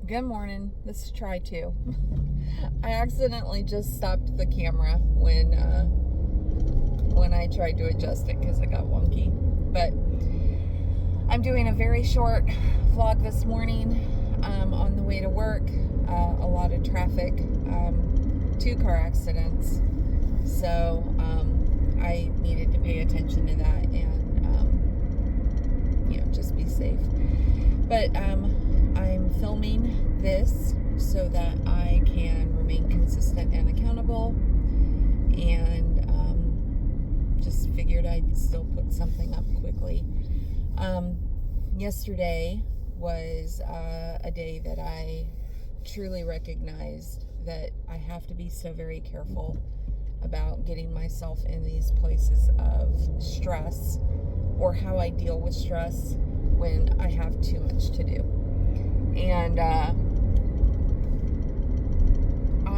Good morning. This is try two. I accidentally just stopped the camera when I tried to adjust it because it got wonky. But I'm doing a very short vlog this morning on the way to work. A lot of traffic, 2 car accidents. So I needed to pay attention to that and just be safe. But I'm filming this so that I can remain consistent and accountable, and just figured I'd still put something up quickly. Yesterday was a day that I truly recognized that I have to be so very careful about getting myself in these places of stress, or how I deal with stress when I have too much to do. And I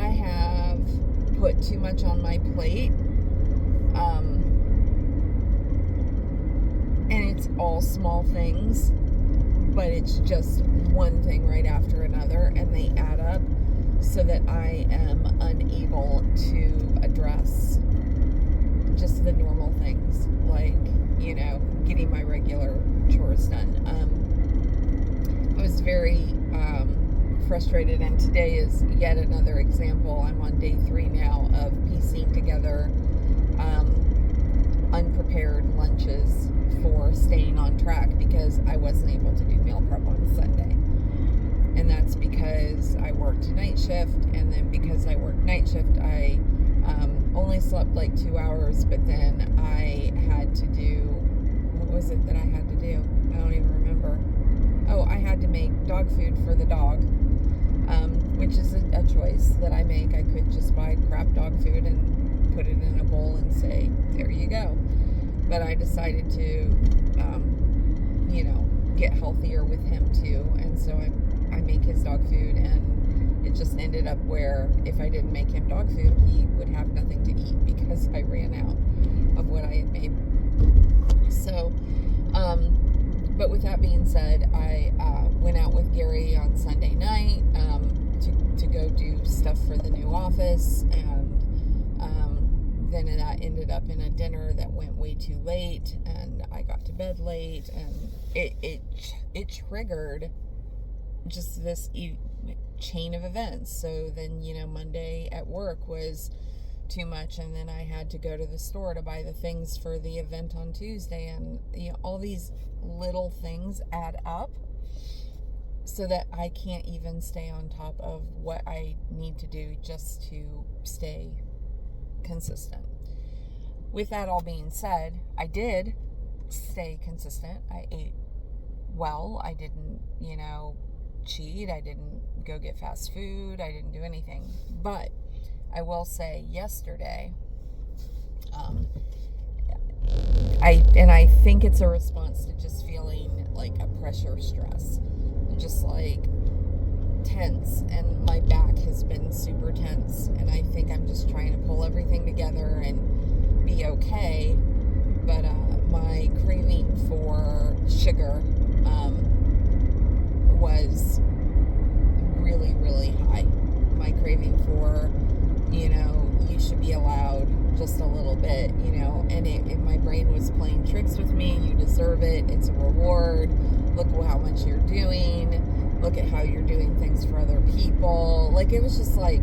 have put too much on my plate, and it's all small things, but it's just one thing right after another, and they add up so that I am unable to address just the normal things, like, getting my regular chores done. I was very frustrated, and today is yet another example. I'm on day 3 now of piecing together unprepared lunches for staying on track, because I wasn't able to do meal prep on Sunday. And that's because I worked night shift, and then because I worked night shift, I only slept like 2 hours, but then I had to do, what was it that I had to do? I don't even remember. Oh, I had to make dog food for the dog, which is a choice that I make. I could just buy crap dog food and put it in a bowl and say, there you go. But I decided to, get healthier with him too. And so I make his dog food, and it just ended up where if I didn't make him dog food, he would have nothing to eat because I ran out of what I had made. So, but with that being said, I went out with Gary on Sunday night to go do stuff for the new office, and then that ended up in a dinner that went way too late, and I got to bed late, and it triggered just this chain of events. So then, Monday at work was too much, and then I had to go to the store to buy the things for the event on Tuesday, and all these little things add up so that I can't even stay on top of what I need to do just to stay consistent. With that all being said, I did stay consistent. I ate well. I didn't, cheat. I didn't go get fast food. I didn't do anything. But I will say yesterday, I think it's a response to just feeling like a pressure stress, just like tense, and my back has been super tense, and I think I'm just trying to pull everything together and be okay. But my craving for sugar was really, really high. My craving for, you should be allowed just a little bit, and my brain was playing tricks with me. You deserve it. It's a reward. Look how much you're doing. Look at how you're doing things for other people. Like, it was just like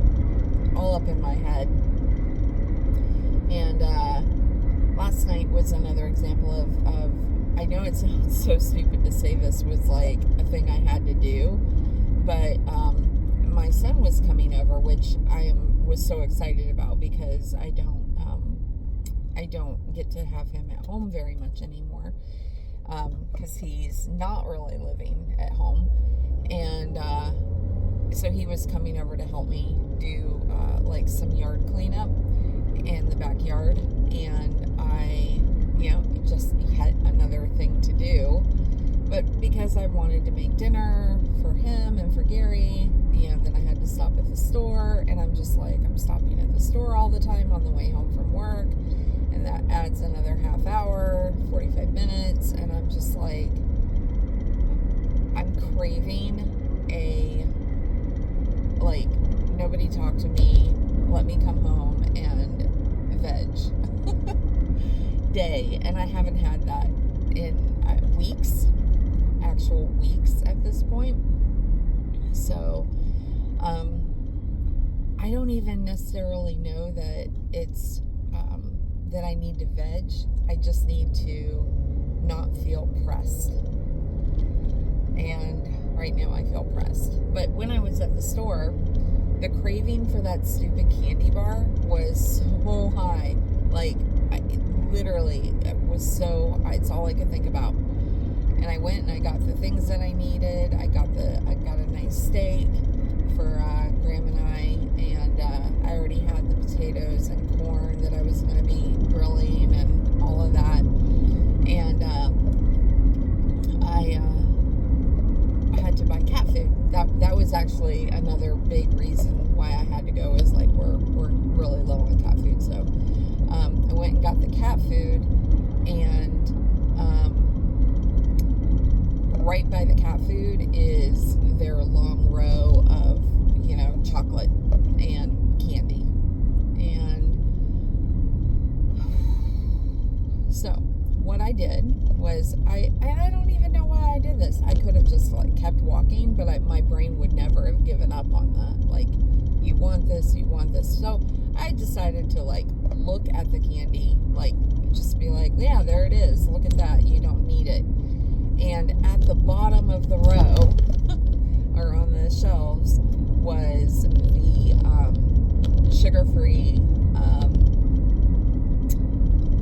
all up in my head. And last night was another example of I know it sounds so stupid to say this was like a thing I had to do, but my son was coming over, which was so excited about, because I don't get to have him at home very much anymore, because he's not really living at home. And so he was coming over to help me do like some yard cleanup in the backyard, and I just had another thing to do. But because I wanted to make dinner for him and for Gary, then I had to stop at the store, and I'm just like, I'm stopping at the store all the time on the way home from work, and that adds another half hour, 45 minutes, and I'm just like, I'm craving a nobody talk to me, let me come home and veg day. And I haven't had that in weeks, actual weeks at this point. So I don't even necessarily know that it's that I need to veg. I just need to not feel pressed. And right now I feel pressed. But when I was at the store, the craving for that stupid candy bar was so high. Like, literally, it was so, it's all I could think about. And I went and I got the things that I needed. I got a nice steak for Graham and and I already had the potatoes and corn that I was going to be grilling and all of that. And I had to buy cat food. That was actually another big reason why I had to go, is like we're really low on cat food. So I went and got the cat food, and right by the cat food is their long row of, chocolate and candy. And so what I did was, I don't even know why I did this. I could have just kept walking, but my brain would never have given up on that. Like, you want this. So I decided to look at the candy, just be like, yeah, there it is. Look at that. You don't need it. And at the bottom of the row, or on the shelves, was the sugar-free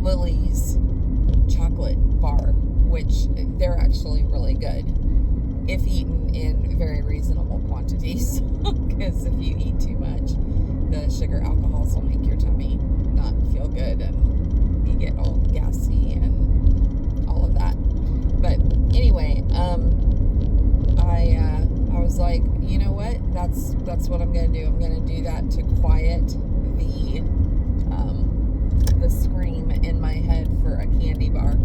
Lily's chocolate bar, which they're actually really good if eaten in very reasonable quantities. Because if you eat too much, the sugar alcohols will make your tummy not feel good, and you get all gassy and all of that. But anyway, I was like, you know what? That's what I'm gonna do. I'm gonna do that to quiet the scream in my head for a candy bar.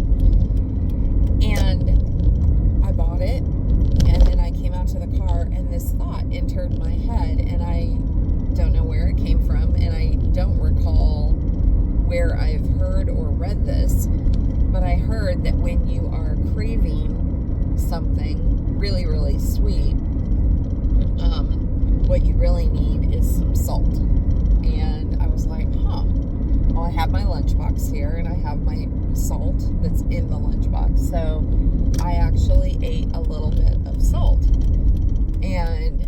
And I bought it, and then I came out to the car, and this thought entered my head, and I don't know where it came from, and I don't recall where I've heard or read this, but I heard that when you are craving something really, really sweet, what you really need is some salt. And I was like, well, I have my lunchbox here, and I have my salt that's in the lunchbox. So I actually ate a little bit of salt, and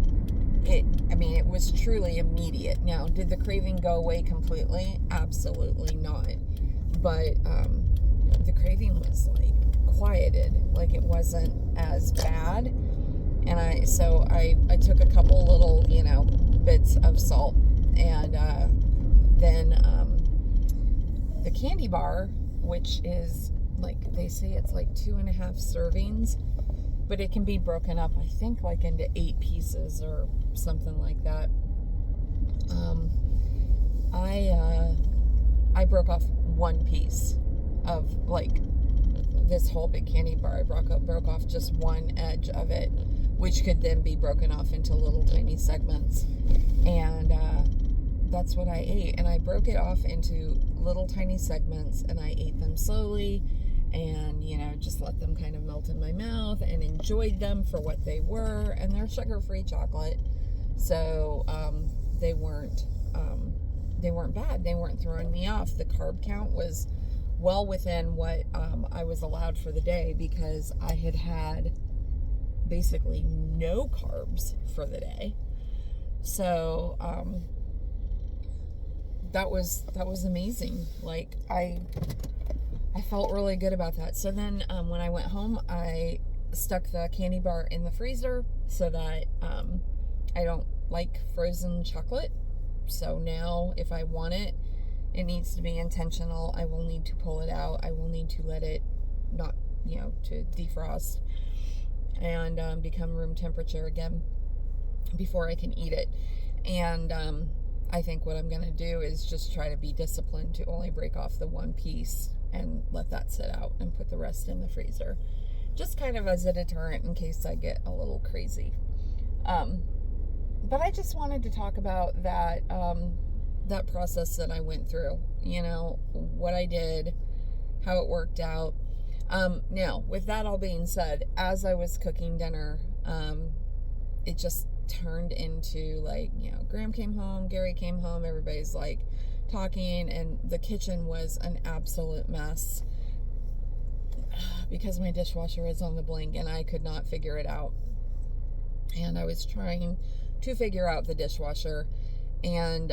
it was truly immediate. Now, did the craving go away completely? Absolutely not. But the craving was quieted. It wasn't as bad. And I took a couple little, bits of salt, and then the candy bar, which is they say it's 2.5 servings, but it can be broken up, I think, into 8 pieces or something like that. I broke off one piece of this whole big candy bar. I broke off just one edge of it, which could then be broken off into little tiny segments. And that's what I ate. And I broke it off into little tiny segments, and I ate them slowly, and just let them kind of melt in my mouth, and enjoyed them for what they were. And they're sugar-free chocolate, so they weren't bad. They weren't throwing me off. The carb count was well within what I was allowed for the day, because I had basically no carbs for the day. So that was amazing. I felt really good about that. So then when I went home, I stuck the candy bar in the freezer so that I don't like frozen chocolate. So now if I want it, it needs to be intentional. I will need to pull it out. I will need to let it not, to defrost and become room temperature again before I can eat it. And I think what I'm going to do is just try to be disciplined to only break off the one piece and let that sit out and put the rest in the freezer. Just kind of as a deterrent in case I get a little crazy. but I just wanted to talk about that, that process that I went through, what I did, how it worked out. Now, with that all being said, as I was cooking dinner, it just turned into like, Graham came home, Gary came home, everybody's like talking, and the kitchen was an absolute mess because my dishwasher was on the blink and I could not figure it out. And I was trying to figure out the dishwasher, and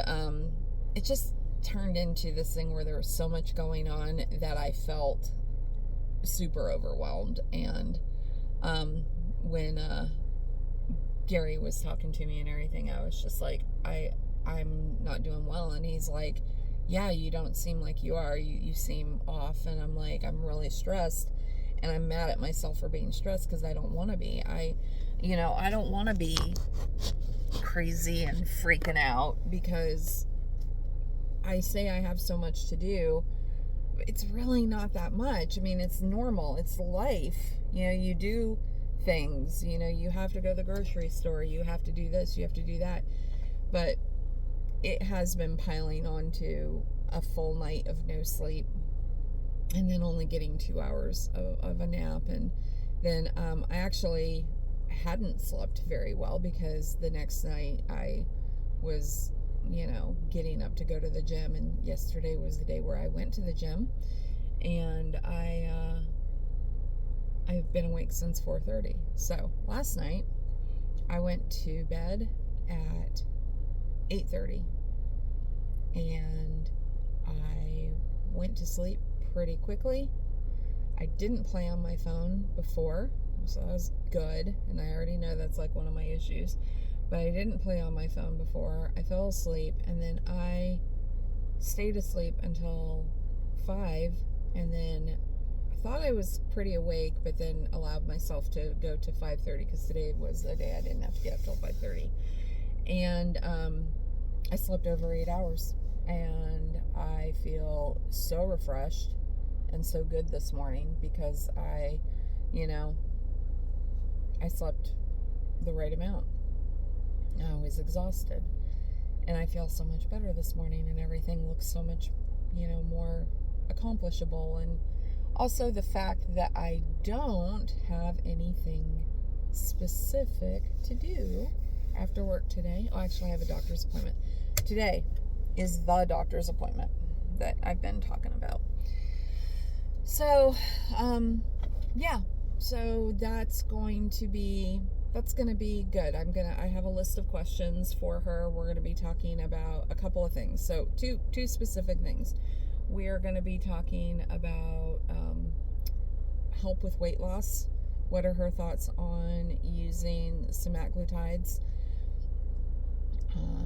it just turned into this thing where there was so much going on that I felt super overwhelmed. And when Gary was talking to me and everything, I was just like, I'm not doing well. And he's like, yeah, you don't seem like you are. You seem off. And I'm like, I'm really stressed, and I'm mad at myself for being stressed because I don't want to be. I don't want to be crazy and freaking out because I say I have so much to do. It's really not that much. I mean, it's normal. It's life. You do things. You have to go to the grocery store. You have to do this. You have to do that. But it has been piling on to a full night of no sleep, and then only getting 2 hours of a nap. And then I actually hadn't slept very well because the next night I was, getting up to go to the gym. And yesterday was the day where I went to the gym, and I've been awake since 4:30. So last night I went to bed at 8:30, and I went to sleep pretty quickly. I didn't play on my phone before, so that was good, and I already know that's like one of my issues. But I didn't play on my phone before. I fell asleep, and then I stayed asleep until 5, and then I thought I was pretty awake, but then allowed myself to go to 5:30 because today was the day I didn't have to get up till 5:30. And I slept over 8 hours, and I feel so refreshed and so good this morning because I slept the right amount. I was exhausted, and I feel so much better this morning, and everything looks so much, more accomplishable. And also the fact that I don't have anything specific to do after work today. Oh, actually, I have a doctor's appointment. Today is the doctor's appointment that I've been talking about. So, yeah. So that's going to be good. I have a list of questions for her. We're going to be talking about a couple of things. So two specific things. We are going to be talking about help with weight loss. What are her thoughts on using semaglutides?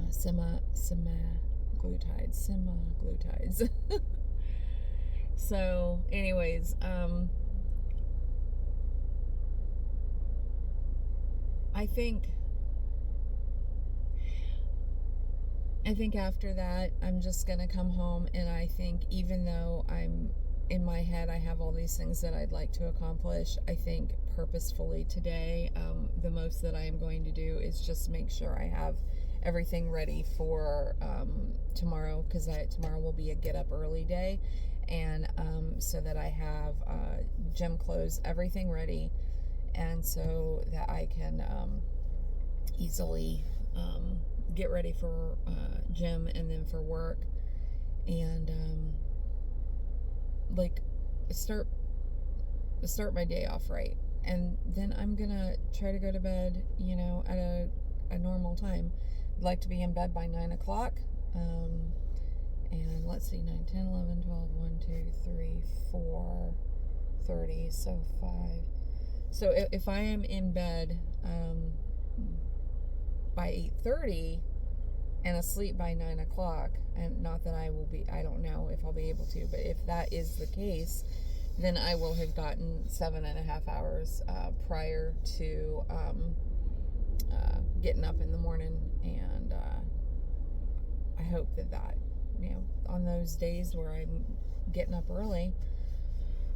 Semaglutides. So, anyways, I think after that, I'm just going to come home, and I think even though I'm in my head, I have all these things that I'd like to accomplish, I think purposefully today, the most that I am going to do is just make sure I have everything ready for tomorrow, because tomorrow will be a get up early day, and so that I have gym clothes, everything ready, and so that I can easily get ready for gym and then for work, and start my day off right. And then I'm gonna try to go to bed, at a normal time. I'd like to be in bed by 9 o'clock. And let's see, 9, 10, 11, 12, 1, 2, 3, 4, 30, so 5. So if I am in bed by 8:30 and asleep by 9 o'clock, and not that I don't know if I'll be able to, but if that is the case, then I will have gotten 7.5 hours prior to getting up in the morning. And I hope that on those days where I'm getting up early,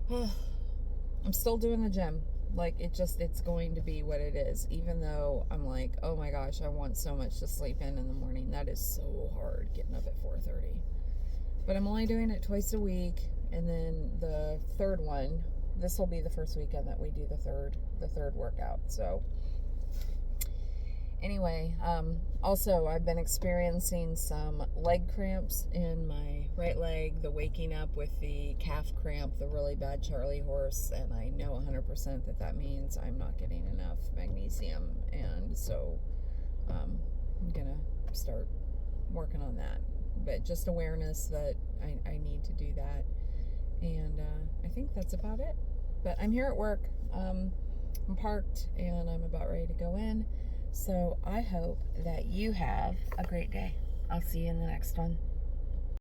I'm still doing the gym. Like, it's going to be what it is. Even though I'm like, oh my gosh, I want so much to sleep in the morning. That is so hard, getting up at 4:30. But I'm only doing it twice a week. And then the third one, this will be the first weekend that we do the third workout. So anyway, also I've been experiencing some leg cramps in my right leg, the waking up with the calf cramp, the really bad Charlie horse, and I know 100% that means I'm not getting enough magnesium, and so I'm gonna start working on that. But just awareness that I need to do that, and I think that's about it. But I'm here at work. I'm parked and I'm about ready to go in. So I hope that you have a great day. I'll see you in the next one.